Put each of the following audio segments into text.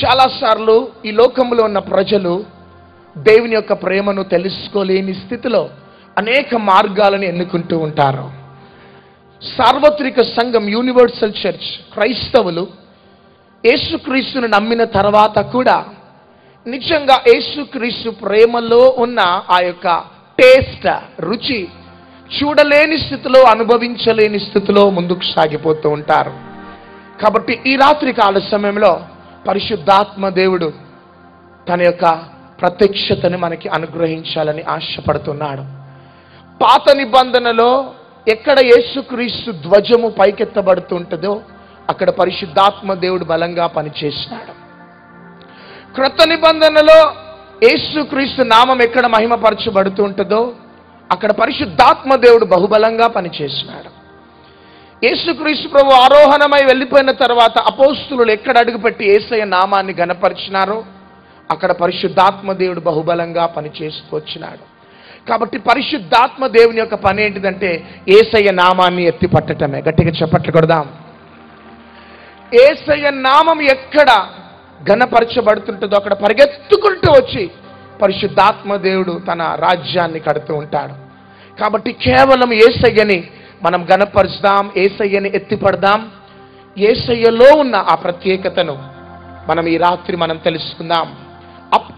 చాలాసార్లు ఈ లోకంలో ఉన్న ప్రజలు దేవుని యొక్క ప్రేమను తెలుసుకోలేని స్థితిలో అనేక మార్గాలను ఎన్నుకుంటూ ఉంటారు. సార్వత్రిక సంఘం, యూనివర్సల్ చర్చ్, క్రైస్తవులు యేసుక్రీస్తును నమ్మిన తర్వాత కూడా నిజంగా యేసుక్రీస్తు ప్రేమలో ఉన్న ఆ యొక్క టేస్ట్, రుచి చూడలేని స్థితిలో, అనుభవించలేని స్థితిలో ముందుకు సాగిపోతూ ఉంటారు. కాబట్టి ఈ రాత్రి కాల సమయంలో పరిశుద్ధాత్మ దేవుడు తన యొక్క ప్రత్యక్షతని మనకి అనుగ్రహించాలని ఆశపడుతున్నాడు. పాత నిబంధనలో ఎక్కడ యేసుక్రీస్తు ధ్వజము పైకెత్తబడుతుంటుందో అక్కడ పరిశుద్ధాత్మ దేవుడు బలంగా పనిచేసినాడు. క్రొత్త నిబంధనలో యేసుక్రీస్తు నామం ఎక్కడ మహిమపరచబడుతూ ఉంటుందో అక్కడ పరిశుద్ధాత్మ దేవుడు బహుబలంగా పనిచేసినాడు. యేసుక్రీస్తు ప్రభు ఆరోహణమై వెళ్ళిపోయిన తర్వాత అపోస్తులు ఎక్కడ అడుగుపెట్టి యేసయ్య నామాన్ని గణపరిచినారో అక్కడ పరిశుద్ధాత్మ దేవుడు బహుబలంగా పనిచేస్తూ వచ్చినాడు. కాబట్టి పరిశుద్ధాత్మ దేవుని యొక్క పని ఏంటిదంటే యేసయ్య నామాన్ని ఎత్తి పట్టటమే. గట్టిగా చప్పట్లు కొడదాం. యేసయ్య నామం ఎక్కడ ఘనపరచబడుతుంటుందో అక్కడ పరిగెత్తుకుంటూ వచ్చి పరిశుద్ధాత్మ దేవుడు తన రాజ్యాన్ని కడుతూ ఉంటాడు. కాబట్టి కేవలం యేసయ్యని మనం ఘనపరుస్తాం, యేసయ్యని ఎత్తిపడదాం. యేసయ్యలో ఉన్న ఆ ప్రత్యేకతను మనం ఈ రాత్రి మనం తెలుసుకుందాం.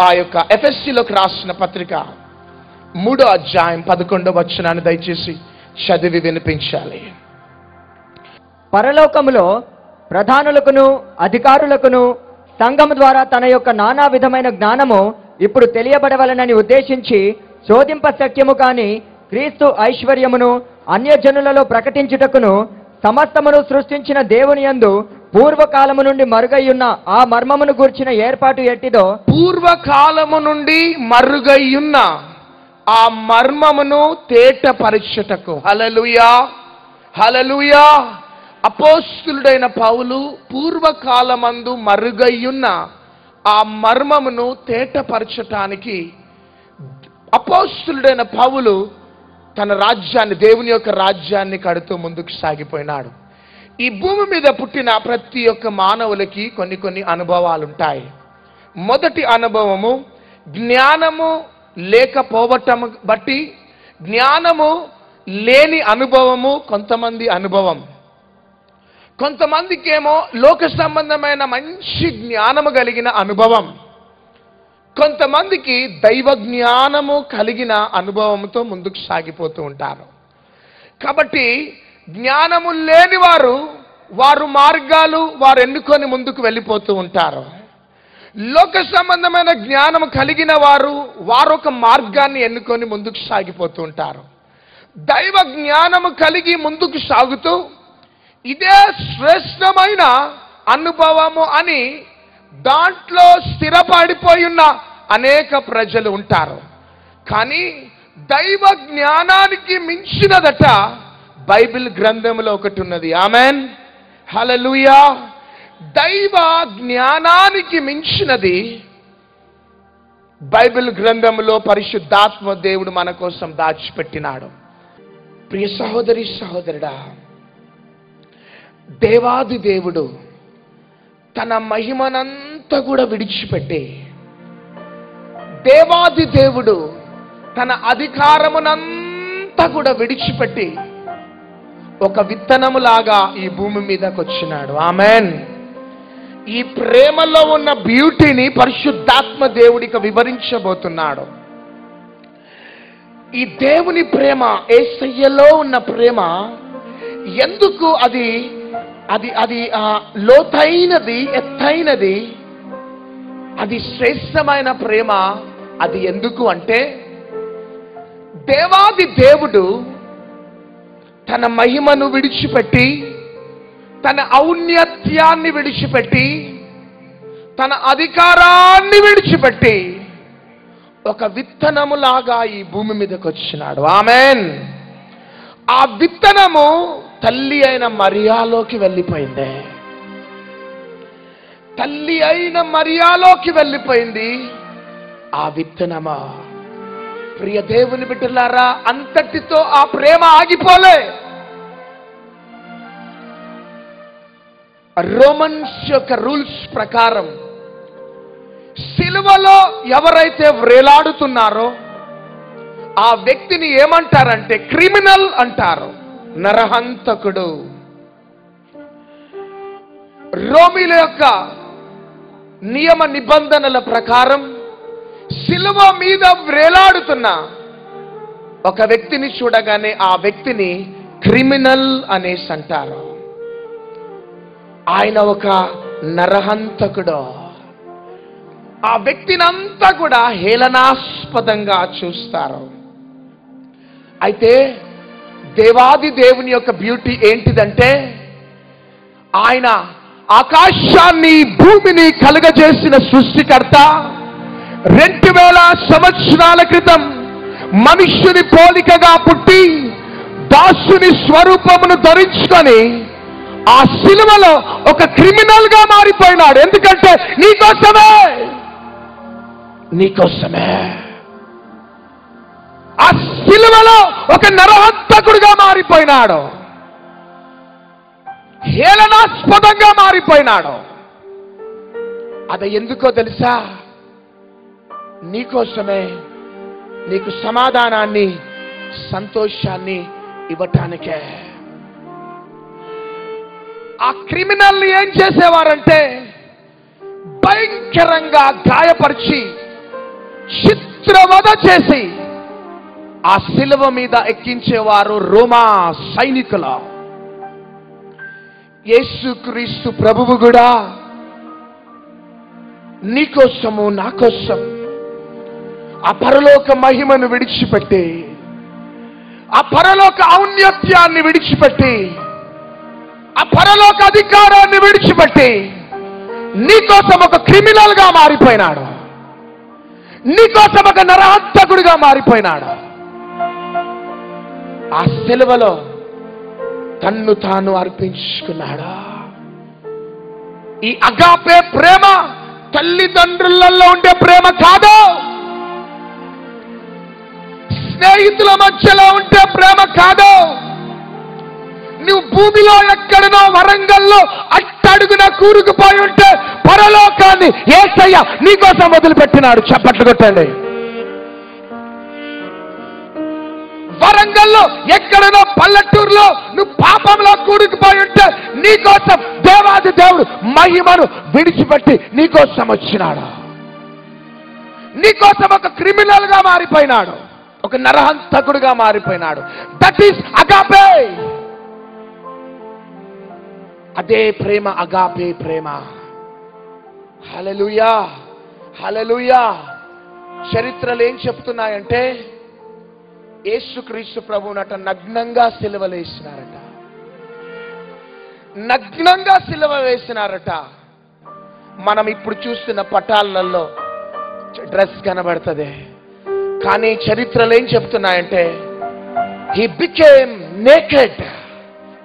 ఆ యొక్క ఎఫెసీలోకి రాసిన పత్రిక 3వ అధ్యాయం 11వ వచనాన్ని దయచేసి చదివి వినిపించాలి. పరలోకములో ప్రధానులకును అధికారులకును సంఘము ద్వారా తన యొక్క నానా విధమైన జ్ఞానము ఇప్పుడు తెలియబడవలనని ఉద్దేశించి శోధింప శక్యము కాని క్రీస్తు ఐశ్వర్యమును అన్యజనులలో ప్రకటించుటకును సమస్తమును సృష్టించిన దేవుని యందు పూర్వకాలము నుండి మరుగయ్యున్న ఆ మర్మమును గూర్చిన ఏర్పాటు ఎట్టిదో, పూర్వకాలము నుండి మరుగయ్యున్న ఆ మర్మమును తేటపరచుటకు. హల్లెలూయా, హల్లెలూయా. అపోస్తులుడైన పౌలు పూర్వకాలమందు మరుగయ్యున్న ఆ మర్మమును తేటపరచటానికి అపోస్తులుడైన పౌలు తన రాజ్యాన్ని, దేవుని యొక్క రాజ్యాన్ని కడుతూ ముందుకు సాగిపోయినాడు. ఈ భూమి మీద పుట్టిన ప్రతి ఒక్క మానవులకి కొన్ని అనుభవాలు ఉంటాయి. మొదటి అనుభవము జ్ఞానము లేకపోవటం బట్టి, జ్ఞానము లేని అనుభవము కొంతమంది అనుభవం. కొంతమందికేమో లోక సంబంధమైన మంచి జ్ఞానము కలిగిన అనుభవం, కొంతమందికి దైవ జ్ఞానము కలిగిన అనుభవంతో ముందుకు సాగిపోతూ ఉంటారు. కాబట్టి జ్ఞానము లేని వారు మార్గాలు వారు ఎన్నుకొని ముందుకు వెళ్ళిపోతూ ఉంటారు. లోక సంబంధమైన జ్ఞానం కలిగిన వారు ఒక మార్గాన్ని ఎన్నుకొని ముందుకు సాగిపోతూ ఉంటారు. దైవ జ్ఞానము కలిగి ముందుకు సాగుతూ ఇదే శ్రేష్టమైన అనుభవము అని దాంట్లో స్థిరపడిపోయి ఉన్న అనేక ప్రజలు ఉంటారు. కానీ దైవ జ్ఞానానికి మించినదట బైబిల్ గ్రంథంలో ఒకటి ఉన్నది. ఆమెన్, హల్లెలూయా. దైవ జ్ఞానానికి మించినది బైబిల్ గ్రంథంలో పరిశుద్ధాత్మ దేవుడు మన కోసం దాచిపెట్టినాడు. ప్రియ సహోదరి సహోదరుడా, దేవాది దేవుడు తన మహిమనంతా కూడా విడిచిపెట్టి, దేవాది దేవుడు తన అధికారమునంతా కూడా విడిచిపెట్టి ఒక విత్తనములాగా ఈ భూమి మీదకి వచ్చినాడు. ఆమెన్. ఈ ప్రేమలో ఉన్న బ్యూటీని పరిశుద్ధాత్మ దేవుడికి వివరించబోతున్నాడు. ఈ దేవుని ప్రేమ, యేసయ్యలో ఉన్న ప్రేమ ఎందుకు అది అది అది లోతైనది, ఎత్తైనది, అది శ్రేష్టమైన ప్రేమ. అది ఎందుకు అంటే దేవాది దేవుడు తన మహిమను విడిచిపెట్టి, తన ఔన్నత్యాన్ని విడిచిపెట్టి, తన అధికారాన్ని విడిచిపెట్టి ఒక విత్తనములాగా ఈ భూమి మీదకి వచ్చినాడు. ఆమెన్. ఆ విత్తనము తల్లి అయిన మరియాలోకి వెళ్ళిపోయింది. తల్లి అయిన మరియాలోకి వెళ్ళిపోయింది ఆ విత్తనమా. ప్రియ దేవుని బిడ్డలారా, అంతటితో ఆ ప్రేమ ఆగిపోలే. రోమన్స్ యొక్క రూల్స్ ప్రకారం సిలువలో ఎవరైతే వ్రేలాడుతున్నారో ఆ వ్యక్తిని ఏమంటారంటే క్రిమినల్ అంటారు, నరహంతకుడు. రోమీల యొక్క నియమ నిబంధనల ప్రకారం సిలువ మీద వ్రేలాడుతున్న ఒక వ్యక్తిని చూడగానే ఆ వ్యక్తిని క్రిమినల్ అనేసి అంటారు. ఆయన ఒక నరహంతకుడు. ఆ వ్యక్తిని అంతా కూడా హేళనాస్పదంగా చూస్తారు. అయితే దేవాది దేవుని యొక్క బ్యూటీ ఏంటిదంటే, ఆయన ఆకాశాన్ని భూమిని కలుగజేసిన సృష్టికర్త 2000 సంవత్సరాల క్రితం మనుష్యుని పోలికగా పుట్టి దాసుని స్వరూపమును ధరించుకొని ఆ సిలువలో ఒక క్రిమినల్ గా మారిపోయినాడు. ఎందుకంటే నీకోసమే ఆ సిలువలో ఒక నరహంతకుడిగా మారిపోయినాడు, హేళనాస్పదంగా మారిపోయినాడు. అది ఎందుకో తెలుసా? నీకోసమే, నీకు సమాధానాన్ని, సంతోషాన్ని ఇవ్వటానికే. ఆ క్రిమినల్ ఏం చేసేవారంటే భయంకరంగా గాయపరిచి చిత్రవధ చేసి ఆ శిలువ మీద ఎక్కించేవారు రోమా సైనికులు. యేసుక్రీస్తు ప్రభువు కూడా నీకోసము నా కోసం ఆ పరలోక మహిమను విడిచిపెట్టి, ఆ పరలోక ఔన్నత్యాన్ని విడిచిపెట్టి, ఆ పరలోక అధికారాన్ని విడిచిపెట్టి నీకోసం ఒక క్రిమినల్ గా మారిపోయినాడు, నీకోసం ఒక నరహంతకుడిగా మారిపోయినాడు. ఆ సిలువలో తన్ను తాను అర్పించుకున్నాడు. ఈ అగాపే ప్రేమ తల్లిదండ్రులలో ఉండే ప్రేమ కాదు, స్నేహితుల మధ్యలో ఉండే ప్రేమ కాదు. నువ్వు భూమిలో ఎక్కడనో వరంగల్లో అట్టడుగున కూరుకుపోయి ఉంటే పరలోకాన్ని యేసయ్య నీకోసం వదిలిపెట్టినాడు. చప్పట్లు కొట్టండి. వరంగల్లో ఎక్కడనో పల్లెటూరులో నువ్వు పాపంలో కూరుకుపోయి ఉంటే నీకోసం దేవాది దేవుడు మహిమను విడిచిపెట్టి నీకోసం వచ్చినాడు. నీకోసం ఒక క్రిమినల్ గా మారిపోయినాడు, ఒక నరహంతకుడుగా మారిపోయినాడు. That is agape. అదే ప్రేమ అగాపే ప్రేమ. హల్లెలూయా, హల్లెలూయా. చరిత్రలు ఏం చెప్తున్నాయంటే యేసుక్రీస్తు ప్రభువునట నగ్నంగా సిలువ వేసినారట, నగ్నంగా సిలువ వేసినారట. మనం ఇప్పుడు చూస్తున్న పటాలలో డ్రెస్ కనబడుతుంది, కానీ చరిత్రలు ఏం చెప్తున్నాయంటే హి బికేమ్ నేకెడ్.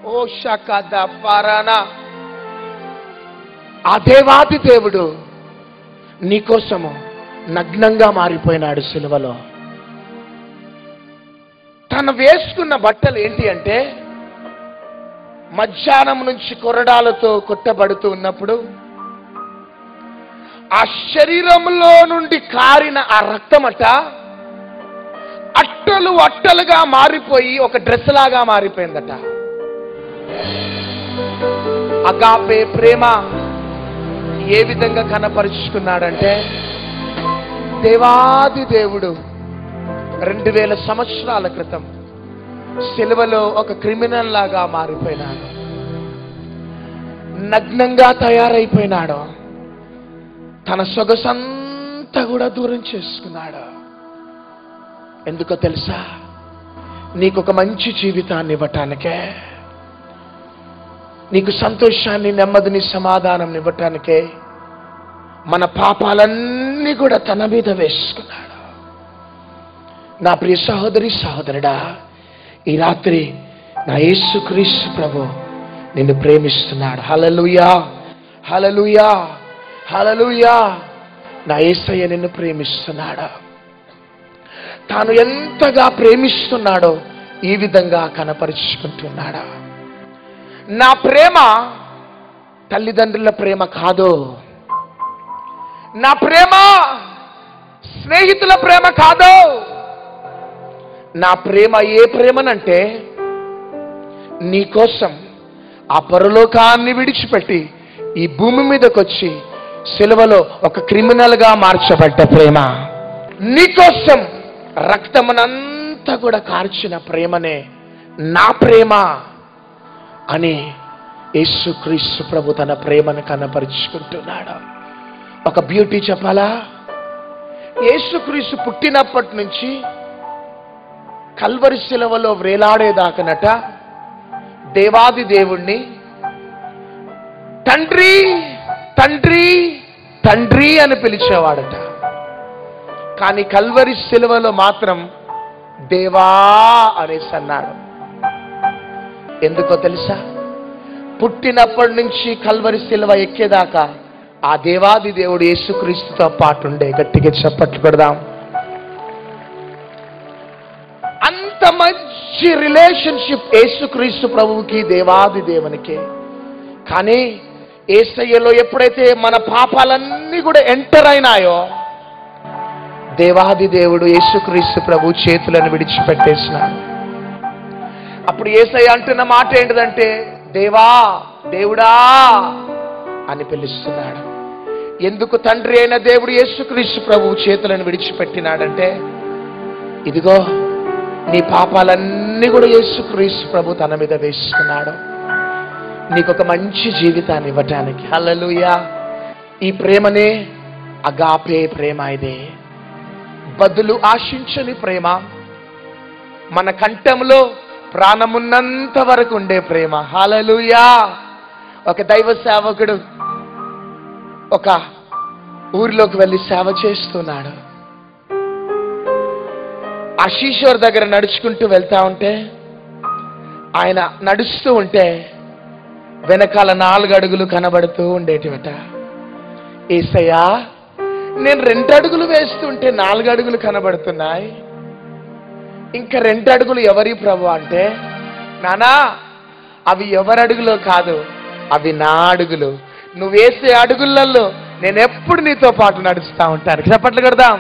ఓ షకద ఫరానా. ఆ దేవాది దేవుడు నీకోసము నగ్నంగా మారిపోయినాడు సిలువలో. తను వేసుకున్న బట్టలు ఏంటి అంటే మధ్యాహ్నం నుంచి కొరడాలతో కొట్టబడుతూ ఉన్నప్పుడు ఆ శరీరంలో నుండి కారిన ఆ రక్తమట అట్టలు అట్టలుగా మారిపోయి ఒక డ్రెస్ లాగా మారిపోయిందట. అగాపే ప్రేమ ఏ విధంగా కనపరుచుకున్నాడంటే దేవాది దేవుడు 2000 సంవత్సరాల క్రితం సిలువలో ఒక క్రిమినల్ లాగా మారిపోయినాడు, నగ్నంగా తయారైపోయినాడు, తన సొగసంతా కూడా దూరం చేసుకున్నాడు. ఎందుకో తెలుసా? నీకు ఒక మంచి జీవితాన్ని ఇవ్వటానికే, నీకు సంతోషాన్ని, నెమ్మదిని, సమాధానం ఇవ్వటానికే మన పాపాలన్నీ కూడా తన మీద వేసుకున్నాడు. నా ప్రియ సహోదరి సహోదరుడా, ఈ రాత్రి నా యేసుక్రీస్తు ప్రభు నిన్ను ప్రేమిస్తున్నాడు. హల్లెలూయా, హల్లెలూయా, హల్లెలూయా. నా యేసయ్య నిన్ను ప్రేమిస్తున్నాడు. తాను ఎంతగా ప్రేమిస్తున్నాడో ఈ విధంగా కనపరుచుకుంటున్నాడు. నా ప్రేమ తల్లిదండ్రుల ప్రేమ కాదు, నా ప్రేమ స్నేహితుల ప్రేమ కాదు. నా ప్రేమ ఏ ప్రేమనంటే నీకోసం ఆ పరలోకాన్ని విడిచిపెట్టి ఈ భూమి మీదకి వచ్చి సిలువలో ఒక క్రిమినల్గా మార్చబడ్డ ప్రేమ. నీకోసం రక్తమునంతా కూడా కార్చిన ప్రేమనే నా ప్రేమ అని యేసుక్రీస్తు ప్రభు తన ప్రేమను కనపరుచుకుంటున్నాడు. ఒక బ్యూటీ చెప్పాలా? యేసుక్రీస్తు పుట్టినప్పటి నుంచి కల్వరి శిలువలో వ్రేలాడేదాకనట దేవాది దేవుణ్ణి తండ్రి తండ్రి తండ్రి అని పిలిచేవాడట. కానీ కల్వరి శిలువలో మాత్రం దేవా అనేసి అన్నాడు. ఎందుకో తెలుసా? పుట్టినప్పటి నుంచి కల్వరి శిలువ ఎక్కేదాకా ఆ దేవాది దేవుడు యేసుక్రీస్తుతో పాటు ఉండే. గట్టిగా చప్పట్లు కొడదాం. అంత మంచి రిలేషన్షిప్ యేసుక్రీస్తు ప్రభువుకి దేవాది దేవునికి. కానీ యేసయ్యలో ఎప్పుడైతే మన పాపాలన్నీ కూడా ఎంటర్ అయినాయో దేవాది దేవుడు యేసుక్రీస్తు ప్రభు చేతులను విడిచిపెట్టేసినాడు. అప్పుడు యేసయ్య అంటున్న మాట ఏంటిదంటే దేవా దేవుడా అని పిలుస్తున్నాడు. ఎందుకు తండ్రి అయిన దేవుడు యేసుక్రీస్తు ప్రభు చేతులను విడిచిపెట్టినాడంటే ఇదిగో నీ పాపాలన్నీ కూడా యేసుక్రీస్తు ప్రభు తన మీద వేసుకున్నాడు నీకు ఒక మంచి జీవితాన్ని ఇవ్వటానికి. హల్లెలూయా. ఈ ప్రేమనే అగాపే ప్రేమ. ఇదే బదులు ఆశించని ప్రేమ, మన కంఠంలో ప్రాణమున్నంత వరకు ఉండే ప్రేమ. హల్లెలూయా. ఒక దైవ సేవకుడు ఒక ఊరిలోకి వెళ్ళి సేవ చేస్తున్నాడు. ఆశీశ్వర్ దగ్గర నడుచుకుంటూ వెళ్తా ఉంటే ఆయన నడుస్తూ ఉంటే వెనకాల 4 అడుగులు కనబడుతూ ఉండేటివట. యేసయ్యా నేను 2 అడుగులు వేస్తుంటే 4 అడుగులు కనబడుతున్నాయి, ఇంకా 2 అడుగులు ఎవరి ప్రభు అంటే నానా అవి ఎవరి అడుగులో కాదు, అవి నా అడుగులు. నువ్వు వేసే అడుగులలో నేను ఎప్పుడు నీతో పాటు నడుస్తూ ఉంటాను. చప్పట్లు కొడదాం.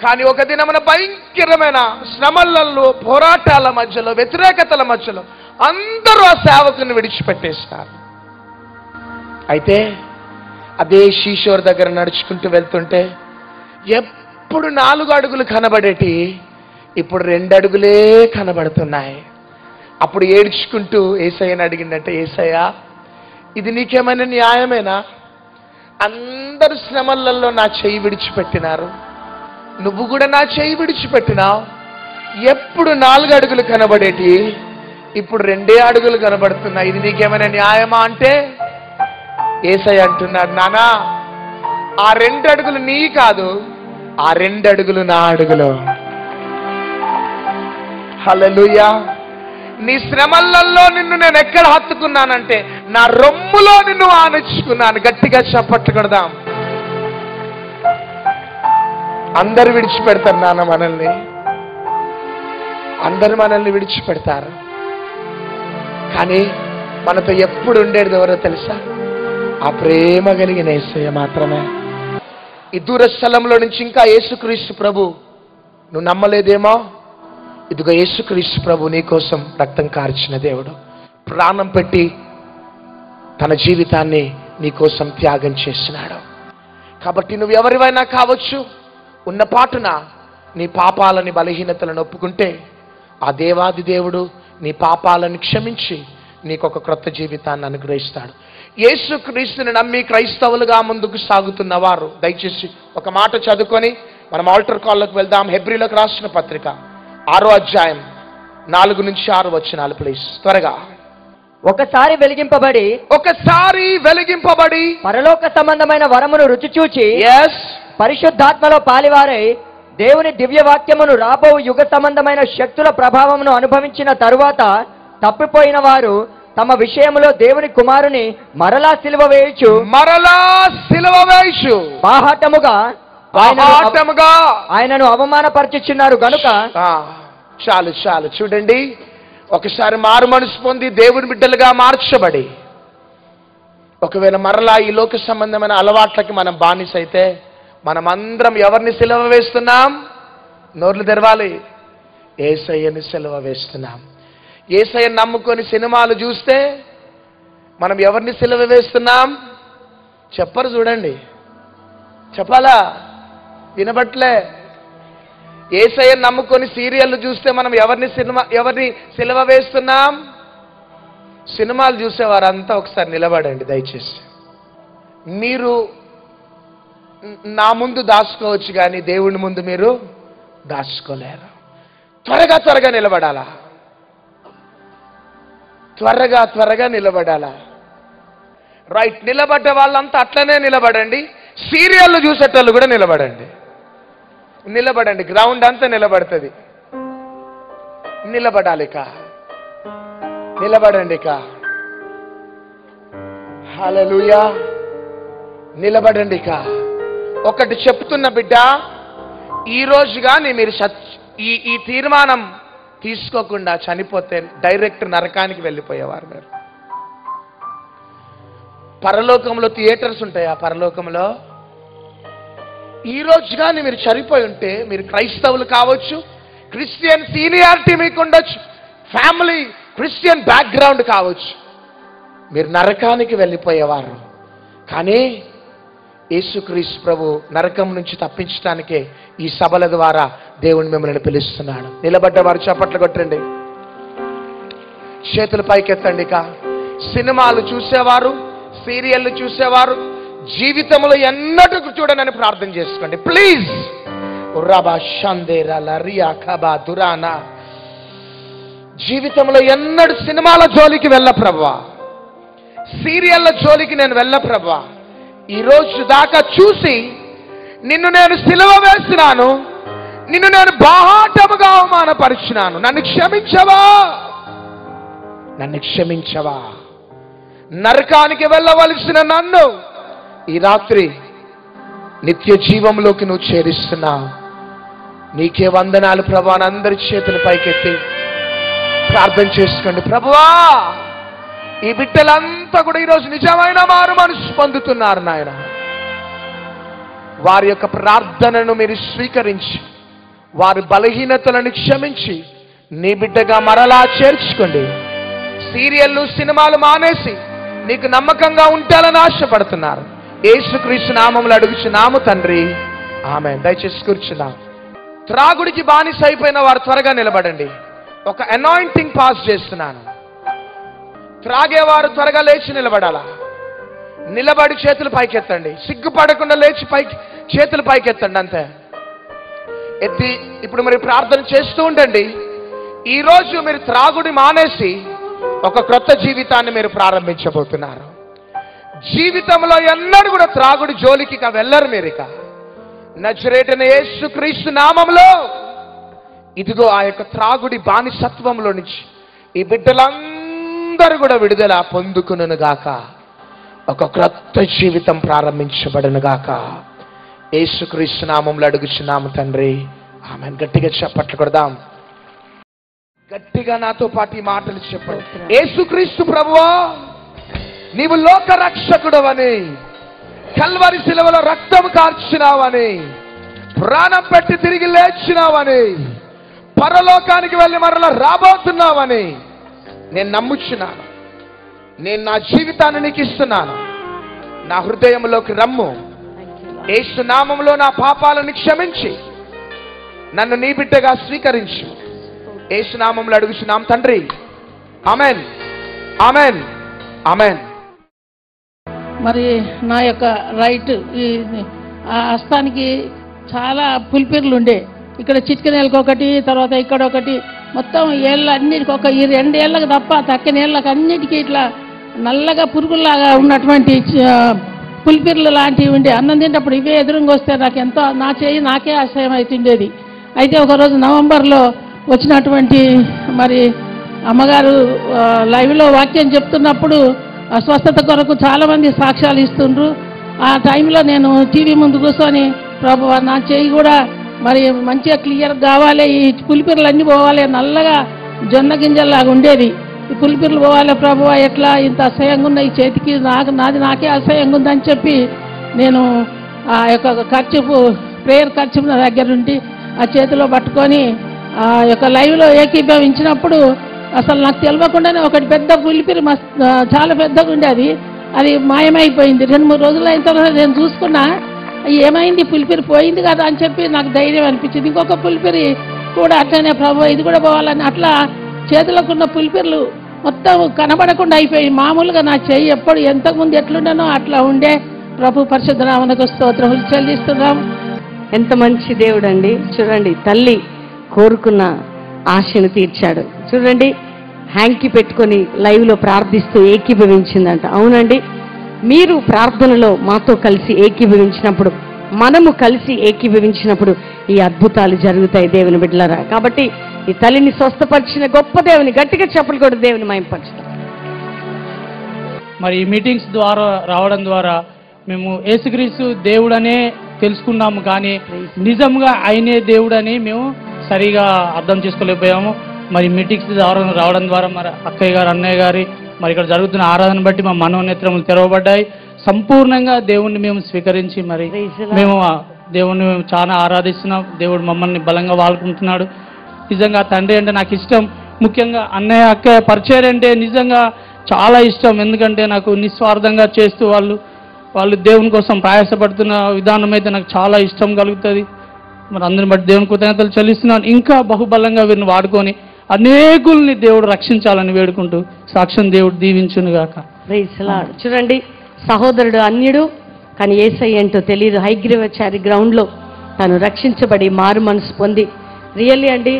కానీ ఒక దినమున భయంకరమైన శ్రమలలో, పోరాటాల మధ్యలో, వ్యతిరేకతల మధ్యలో అందరూ ఆ సేవకుని విడిచిపెట్టేస్తారు. అయితే అదే శీషోర్ దగ్గర నడుచుకుంటూ వెళ్తుంటే ఎప్పుడు 4 అడుగులు కనబడేటి ఇప్పుడు 2 అడుగులే కనబడుతున్నాయి. అప్పుడు ఏడ్చుకుంటూ యేసయ్యని అడిగిందంటే యేసయ్యా ఇది నీకేమైనా న్యాయమేనా? అందరు శ్రమలలో నా చెయ్యి విడిచిపెట్టినారు, నువ్వు కూడా నా చెయ్యి విడిచిపెట్టినావు. ఎప్పుడు 4 అడుగులు కనబడేటి ఇప్పుడు 2 అడుగులు కనబడుతున్నాయి. ఇది నీకేమైనా న్యాయమా అంటే యేసయ్య అంటున్నాడు నానా ఆ 2 అడుగులు నీ కాదు, ఆ 2 అడుగులు నా అడుగులు. హల్లెలూయా. నీ శ్రమలలో నిన్ను నేను ఎక్కడ హత్తుకున్నానంటే నా రొమ్ములో నిన్ను ఆనుచుకున్నాను. గట్టిగా చప్పట్లు కొడదాం. అందరు విడిచిపెడతారు నాన్న మనల్ని, అందరు మనల్ని విడిచిపెడతారు. కానీ మనతో ఎప్పుడు ఉండేది ఎవరో తెలుసా? ఆ ప్రేమ కలిగిన యేసయ్య మాత్రమే. ఈ దూర స్థలంలో నుంచి ఇంకా యేసుక్రీస్తు ప్రభు నువ్వు నమ్మలేదేమో, ఇదిగో యేసుక్రీస్తు ప్రభు నీ కోసం రక్తం కార్చిన దేవుడు, ప్రాణం పెట్టి తన జీవితాన్ని నీ కోసం త్యాగం చేసినాడు. కాబట్టి నువ్వు ఎవరివైనా కావచ్చు, ఉన్న పాటున నీ పాపాలని బలహీనతలను ఒప్పుకుంటే ఆ దేవాది దేవుడు నీ పాపాలను క్షమించి నీకు ఒక క్రొత్త జీవితాన్ని అనుగ్రహిస్తాడు. యేసుక్రీస్తుని నమ్మి క్రైస్తవులుగా ముందుకు సాగుతున్న వారు దయచేసి ఒక మాట చదువుకొని మనం ఆల్టర్ కాల్లోకి వెళ్దాం. హెబ్రీలకు రాసిన పత్రిక 6వ అధ్యాయం 4 నుంచి 6 వచనాలు ప్లీజ్ త్వరగా. ఒకసారి వెలిగింపబడి పరలోక సంబంధమైన వరమును రుచి చూచి పరిశుద్ధాత్మలో పాలివారై దేవుని దివ్య వాక్యమును రాబో యుగ సంబంధమైన శక్తుల ప్రభావమును అనుభవించిన తరువాత తప్పిపోయిన వారు తమ విషయములో దేవుని కుమారుని మరలా సిలువ వేయుచు బాహాటముగా ఆయనను అవమానపరచుచున్నారు గనుక. చాలు చాలు చూడండి. ఒకసారి మారు మనసు పొంది దేవుని బిడ్డలుగా మార్చబడి ఒకవేళ మరలా ఈ లోక సంబంధమైన అలవాట్లకి మనం బానిసైతే మనమందరం ఎవరిని సిలువ వేస్తున్నాం? నోర్లు తెరవాలి. యేసయ్యని సిలువ వేస్తున్నాం. యేసయ్యని నమ్ముకొని సినిమాలు చూస్తే మనం ఎవరిని సిలువ వేస్తున్నాం? చెప్పరు, చూడండి. చెప్పాలా? వినబట్లే. యేసయ్యని నమ్ముకొని సీరియళ్ళు చూస్తే మనం ఎవరిని సిలువ వేస్తున్నాం? సినిమాలు చూసేవారంతా ఒకసారి నిలబడండి దయచేసి. మీరు నా ముందు దాచుకోవచ్చు కానీ దేవుని ముందు మీరు దాచుకోలేరు. త్వరగా నిలబడాలా, త్వరగా నిలబడాలా. రైట్. నిలబడ్డ వాళ్ళంతా అట్లనే నిలబడండి. సీరియళ్ళు చూసేటోళ్ళు కూడా నిలబడండి. గ్రౌండ్ అంతా నిలబడుతుంది. నిలబడాలిక. హల్లెలూయా. నిలబడండిక. ఒకటి చెప్తున్న బిడ్డ, ఈ రోజు కానీ మీరు ఈ తీర్మానం తీసుకోకుండా చనిపోతే డైరెక్ట్ నరకానికి వెళ్ళిపోయేవారు మీరు. పరలోకంలో థియేటర్స్ ఉంటాయా? పరలోకంలో ఈ రోజు కానీ మీరు చనిపోయి ఉంటే, మీరు క్రైస్తవులు కావచ్చు, క్రిస్టియన్ సీనియారిటీ మీకు ఉండొచ్చు, ఫ్యామిలీ క్రిస్టియన్ బ్యాక్గ్రౌండ్ కావచ్చు, మీరు నరకానికి వెళ్ళిపోయేవారు. కానీ యేసుక్రీస్తు ప్రభు నరకం నుంచి తప్పించడానికే ఈ సభల ద్వారా దేవుని మిమ్మల్ని పిలుస్తున్నాడు. నిలబడ్డవారు చప్పట్లు కొట్టండి, చేతులు పైకెత్తండి. సినిమాలు చూసేవారు, సీరియళ్ళు చూసేవారు జీవితంలో ఎన్నటికి చూడనని ప్రార్థన చేసుకోండి ప్లీజ్. జీవితంలో ఎన్నడూ సినిమాల జోలికి వెళ్ళ ప్రభువా, సీరియళ్ళ జోలికి నేను వెళ్ళ ప్రభువా. ఈ రోజు దాకా చూసి నిన్ను నేను సిలువ వేసినాను, నిన్ను నేను బాహాటముగా అవమానపరిచినాను, నన్ను క్షమించవా. నరకానికి వెళ్ళవలసిన నన్ను ఈ రాత్రి నిత్య జీవంలోకి నువ్వు చేరిస్తున్నావు. నీకే వందనాలు ప్రభువా. అందరి చేతులు పైకెత్తి ప్రార్థన చేసుకోండి. ప్రభువా, ఈ బిడ్డలంతా కూడా ఈరోజు నిజమైన మారు మనసు పొందుతున్నారు నాయన. వారి యొక్క ప్రార్థనను మీరు స్వీకరించి, వారి బలహీనతలను క్షమించి నీ బిడ్డగా మరలా చేర్చుకోండి. సీరియళ్ళు సినిమాలు మానేసి నీకు నమ్మకంగా ఉంటాలని ఆశపడుతున్నారు. యేసుక్రీస్తు నామములో అడుగుచున్నాము తండ్రి, ఆమేన్. దయచేసి కూర్చున్నాం. త్రాగుడికి బానిస అయిపోయిన వారు త్వరగా నిలబడండి. ఒక అనాయింటింగ్ పాస్ చేస్తున్నాను. త్రాగేవారు త్వరగా లేచి నిలబడాలా. నిలబడి చేతులు పైకెత్తండి. సిగ్గుపడకుండా లేచి చేతులు పైకెత్తండి. అంతే ఎత్తి ఇప్పుడు మరి ప్రార్థన చేస్తూ ఉండండి. ఈరోజు మీరు త్రాగుడి మానేసి ఒక క్రొత్త జీవితాన్ని మీరు ప్రారంభించబోతున్నారు. జీవితంలో ఎన్నడూ కూడా త్రాగుడి జోలికి వెళ్ళరు మీరు. ఇక నజరేయుడైన యేసుక్రీస్తు నామములో ఇదిగో ఆ యొక్క త్రాగుడి బానిసత్వంలో నుంచి ఈ బిడ్డలందరూ కూడా విడుదల పొందుకును గాక. ఒక క్రొత్త జీవితం ప్రారంభించబడును గాక. యేసుక్రీస్తు నామములో అడుగుచున్నాము తండ్రి, ఆమేన్. గట్టిగా చప్పట్లు కొడదాం. గట్టిగా నాతో పాటు ఈ మాటలు చెప్పండి. యేసుక్రీస్తు ప్రభువా, నీవు లోక రక్షకుడవని, కల్వరి శిలువలో రక్తం కార్చినావని, ప్రాణం పెట్టి తిరిగి లేచినావని, పరలోకానికి వెళ్ళి మరలా రాబోతున్నావని నేను నమ్ముచున్నాను. నేను నా జీవితాన్ని నీకు ఇస్తున్నాను. నా హృదయంలోకి రమ్ము. యేసు నామములో నా పాపాలను క్షమించి నన్ను నీ బిడ్డగా స్వీకరించు. యేసు నామములో అడుగుచున్నాం తండ్రి, ఆమేన్, ఆమేన్, ఆమేన్. మరి నా యొక్క రైట్ ఈ హస్తానికి చాలా పులిపిర్లు ఉండే. ఇక్కడ చిటికెనేళ్ళకి ఒకటి, తర్వాత ఇక్కడ ఒకటి, మొత్తం ఏళ్ళ అన్నిటికి ఒక ఈ 2 ఏళ్ళకి తప్ప తక్కిన ఏళ్ళకి అన్నిటికీ ఇట్లా నల్లగా పురుగులాగా ఉన్నటువంటి పులిపిర్లు లాంటివి ఉండే. అన్నం తింటప్పుడు ఇవే ఎదురుగా వస్తే నాకు ఎంతో నా చేయి నాకే ఆశ్రయం అవుతుండేది. అయితే ఒకరోజు నవంబర్లో వచ్చినటువంటి మరి అమ్మగారు లైవ్లో వాక్యం చెప్తున్నప్పుడు స్వస్థత కొరకు చాలామంది సాక్ష్యాలు ఇస్తుండ్రు. ఆ టైంలో నేను టీవీ ముందు కూర్చొని ప్రభువా నా చేయి కూడా మరి మంచిగా క్లియర్ కావాలి, ఈ పులిపిర్లు అన్నీ పోవాలి, నల్లగా జొన్న గింజల్లాగా ఉండేది. ఈ పులిపిర్లు పోవాలి ప్రభువా, ఎట్లా ఇంత అసహ్యంగా ఉన్న ఈ చేతికి నాకే అసహ్యంగా ఉందని చెప్పి నేను ఆ యొక్క ఖర్చు ప్రేయర్ ఖర్చు నా దగ్గర నుండి ఆ చేతిలో పట్టుకొని ఆ యొక్క లైవ్లో ఏకీభవించినప్పుడు అసలు నాకు తెలియకుండానే ఒకటి పెద్ద పులిపిరి చాలా పెద్దగా ఉండేది, అది మాయమైపోయింది. 2-3 రోజులు అయిన తర్వాత నేను చూసుకున్నా, ఏమైంది పులిపిరి పోయింది కదా అని చెప్పి నాకు ధైర్యం అనిపించింది. ఇంకొక పులిపిరి కూడా అట్లనే ప్రభు ఇది కూడా పోవాలని అట్లా చేతులకున్న పులిపిర్లు మొత్తం కనబడకుండా అయిపోయి మామూలుగా నా చెయ్యి ఎప్పుడు ఎంతకుముందు ఎట్లుండనో అట్లా ఉండే. ప్రభు పరిశుద్ధ నామమునకు స్తోత్రములు చెల్లిస్తున్నాం. ఎంత మంచి దేవుడు అండి. చూడండి, తల్లి కోరుకున్న ఆశను తీర్చాడు. చూడండి, హ్యాంకి పెట్టుకొని లైవ్లో ప్రార్థిస్తూ ఏకీభవించిందంట. అవునండి, మీరు ప్రార్థనలో మాతో కలిసి ఏకీభవించినప్పుడు, మనము కలిసి ఏకీభవించినప్పుడు ఈ అద్భుతాలు జరుగుతాయి దేవుని బిడ్డలారా. కాబట్టి ఈ తల్లిని స్వస్థపరిచిన గొప్ప దేవుని గట్టిగా చెప్పలు కూడా దేవుని మహిమపరుస్తాం. మరి ఈ మీటింగ్స్ ద్వారా రావడం ద్వారా మేము యేసుక్రీస్తు దేవుడనే తెలుసుకున్నాము, కానీ నిజంగా ఆయనే దేవుడని మేము సరిగా అర్థం చేసుకోలేకపోయాము. మరి మీటింగ్స్ ద్వారా రావడం ద్వారా మరి అక్కయ్య గారు, అన్నయ్య గారి మరి ఇక్కడ జరుగుతున్న ఆరాధన బట్టి మా మనోనేత్రములు తెరవబడ్డాయి. సంపూర్ణంగా దేవుణ్ణి మేము స్వీకరించి మరి మేము దేవుణ్ణి చాలా ఆరాధిస్తున్నాం. దేవుడు మమ్మల్ని బలంగా వాడుకుంటున్నాడు. నిజంగా తండ్రి అంటే నాకు ఇష్టం. ముఖ్యంగా అన్నయ్య అక్కయ్య పరిచయం అంటే నిజంగా చాలా ఇష్టం. ఎందుకంటే నాకు నిస్వార్థంగా చేస్తూ వాళ్ళు దేవుని కోసం ప్రయాసపడుతున్న విధానం అయితే నాకు చాలా ఇష్టం కలుగుతుంది. మరి అందరిని బట్టి దేవుని కృతజ్ఞతలు చెల్లిస్తున్నాను. ఇంకా బహుబలంగా వీరిని వాడుకొని అనేకుల్ని దేవుడు రక్షించాలని వేడుకుంటూ సాక్ష్యం దేవుడు దీవించునుగాక. Praise Lord. చూడండి, సహోదరుడు అన్యుడు కానీ యేసయ్య ఏంటో తెలియదు. హైగ్రీవచారి గ్రౌండ్లో తను రక్షించబడి మారు మనసు పొంది రియల్లీ అండి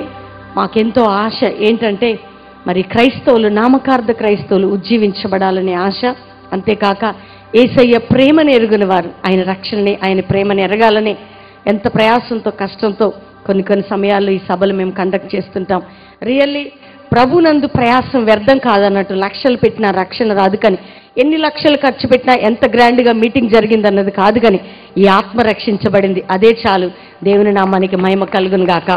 మాకెంతో ఆశ ఏంటంటే మరి క్రైస్తవులు, నామకార్థ క్రైస్తవులు ఉజ్జీవించబడాలనే ఆశ. అంతేకాక యేసయ్య ప్రేమను ఎరుగున వారు ఆయన రక్షణని, ఆయన ప్రేమను ఎరగాలని ఎంత ప్రయాసంతో, కష్టంతో కొన్ని సమయాల్లో ఈ సభలు మేము కండక్ట్ చేస్తుంటాం. రియల్లీ ప్రభునందు ప్రయాసం వ్యర్థం కాదన్నట్టు. లక్షలు పెట్టినా రక్షణ రాదు, కానీ ఎన్ని లక్షలు ఖర్చు పెట్టినా ఎంత గ్రాండ్గా మీటింగ్ జరిగింది అన్నది కాదు, కానీ ఈ ఆత్మ రక్షించబడింది, అదే చాలు. దేవుని నామానికి మహిమ కలుగును గాక.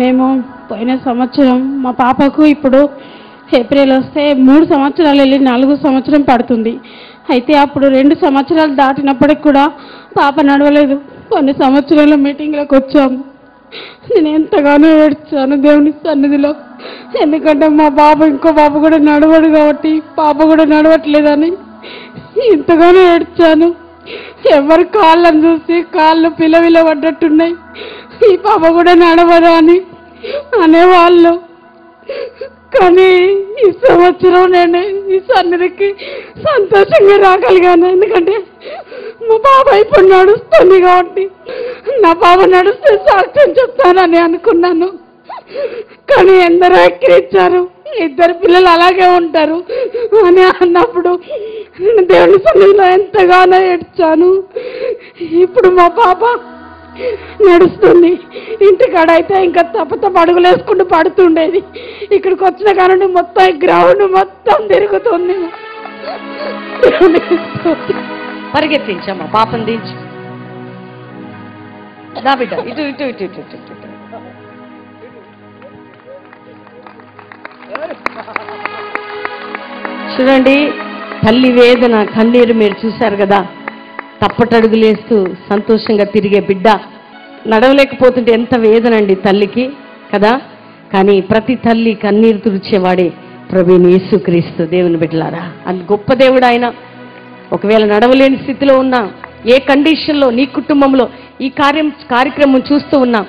మేము పోయిన సంవత్సరం మా పాపకు ఇప్పుడు ఏప్రిల్ వస్తే 3 సంవత్సరాలు వెళ్ళి 4వ సంవత్సరం పడుతుంది. అయితే అప్పుడు 2 సంవత్సరాలు దాటినప్పటికి కూడా పాప నడవలేదు. కొన్ని సంవత్సరాల మీటింగ్లకు వచ్చాము. నేను ఎంతగానో ఏడ్చాను దేవుని సన్నిధిలో. ఎందుకంటే మా బాబు, ఇంకో బాబు కూడా నడవడు కాబట్టి పాప కూడా నడవట్లేదని ఎంతగానో ఏడ్చాను. ఎవరి కాళ్ళను చూసి కాళ్ళు పిలవిల పడ్డట్టున్నాయి, ఈ పాప కూడా నడవదా అని అనేవాళ్ళు. కానీ ఈ సంవత్సరం నేను ఈ సన్నిధికి సంతోషంగా రాగలిగాను. ఎందుకంటే మా పాప ఇప్పుడు నడుస్తుంది కాబట్టి నా పాప నడుస్తే సాక్ష్యం చెప్తానని అనుకున్నాను. కానీ ఎందరో ఎక్కిరించారు, 2 పిల్లలు అలాగే ఉంటారు అని అన్నప్పుడు నేను దేవుని సన్నిధిలో ఎంతగానో ఏడ్చాను. ఇప్పుడు మా పాప నడుస్తుంది. ఇంటికాడైతే ఇంకా తప్ప అడుగులు వేసుకుంటూ పడుతుండేది. ఇక్కడికి వచ్చిన కానీ మొత్తం ఈ గ్రౌండ్ మొత్తం తిరుగుతుంది. పరిగెత్తించమ్మా, పాపం దించు. నా బిడ్డ ఇటు ఇటు ఇటు ఇటు ఇటు ఇటు. చూడండి, తల్లి వేదన, కన్నీరు మీరు చూశారు కదా. తప్పటడుగులేస్తూ సంతోషంగా తిరిగే బిడ్డ నడవలేకపోతుంటే ఎంత వేదన అండి తల్లికి కదా. కానీ ప్రతి తల్లి కన్నీరు తుడిచేవాడే ప్రభువైన యేసుక్రీస్తు. దేవుని బిడ్డలారా, అంత గొప్ప దేవుడు ఆయన. ఒకవేళ నడవలేని స్థితిలో ఉన్నా, ఏ కండిషన్లో నీ కుటుంబంలో ఈ కార్యక్రమం చూస్తూ ఉన్నా,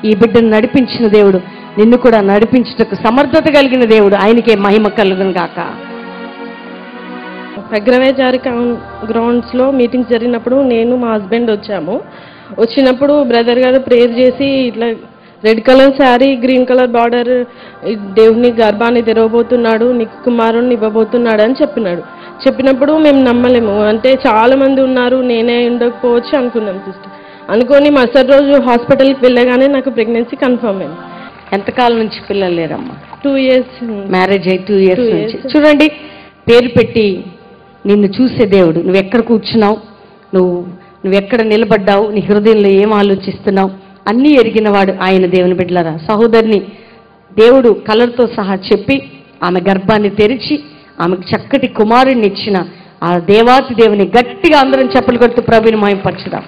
ఈ బిడ్డను నడిపించిన దేవుడు నిన్ను కూడా నడిపించుటకు సమర్థత కలిగిన దేవుడు. ఆయనకే మహిమ కలుగును గాక. అగ్రవేచారి గ్రౌండ్స్లో మీటింగ్స్ జరిగినప్పుడు నేను మా హస్బెండ్ వచ్చినప్పుడు బ్రదర్ గారు ప్రేయర్ చేసి ఇట్లా red colour sari, green colour border, దేవుని గర్భాన్ని తెరవబోతున్నాడు, నీకు కుమారుణ్ణి ఇవ్వబోతున్నాడు అని చెప్పినప్పుడు మేము నమ్మలేము. అంటే చాలా మంది ఉన్నారు, నేనే ఉండకపోవచ్చు అనుకున్నాం సిస్టర్. అనుకొని మరుసటి రోజు హాస్పిటల్కి వెళ్ళగానే నాకు ప్రెగ్నెన్సీ కన్ఫర్మ్ అయింది. ఎంతకాలం నుంచి పిల్లలు లేరమ్మా? 2 years మ్యారేజ్ అయ్యి 2 years నుంచి. చూడండి, పేరు పెట్టి నిన్ను చూసే దేవుడు. నువ్వు ఎక్కడ కూర్చున్నావు, నువ్వెక్కడ నిలబడ్డావు, నీ హృదయంలో ఏం ఆలోచిస్తున్నావు అన్నీ ఎరిగినవాడు ఆయన. దేవుని బిడ్డలారా, సహోదరిని దేవుడు కలర్తో సహా చెప్పి ఆమె గర్భాన్ని తెరిచి ఆమెకు చక్కటి కుమారుడిని ఇచ్చిన ఆ దేవాతి దేవుని గట్టిగా అందరం చెప్పులు కొడుతూ ప్రభుని మహిమపరచుదాం.